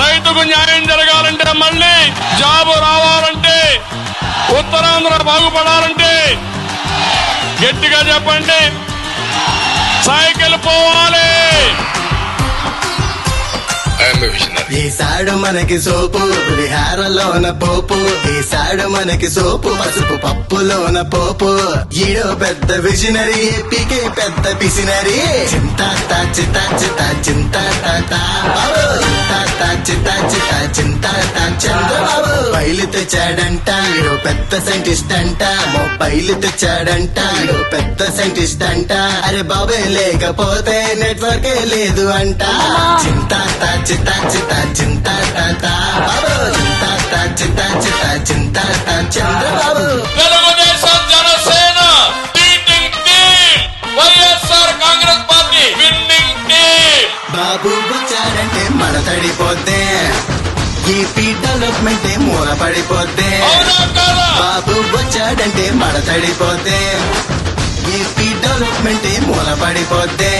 రైతుకు న్యాయం జరగాలంటే, మళ్ళీ జాబు రావాలంటే, ఉత్తరాంధ్ర బాగుపడాలంటే గట్టిగా చెప్పండి, సైకిల్ పోవాలి. ఈసాడు మనకి సోపు విహారలోన పోపు, ఈసాడు మనకి సోపు పసుపు పప్పులోన పోపు. ఈడో పెద్ద విజనరీ, ఏపీకే పెద్ద పిసినరీ. చింతా చిత చిత చింతా చింతా చంద్రబాబు మొబైల్ తెచ్చాడంట, ఈడో పెద్ద సైంటిస్ట్ అంట. మొబైల్ తెచ్చాడంట, ఈడో పెద్ద సైంటిస్ట్ అంట. అరే బాబే లేకపోతే నెట్వర్కే లేదు అంట. చింతా చిత చిత చింతా బాబు చింతా చింతా Chandrababu. Telugu Desam Janasena beating team, YSR Congress party winning team. Babu వచ్చాడంటే మన తడిపోతే, ఏపీ డెవలప్మెంట్ మూల పడిపోతే. బాబు వచ్చాడంటే మన తడిపోతే, ఏపీ డెవలప్మెంట్ మూల పడిపోతే.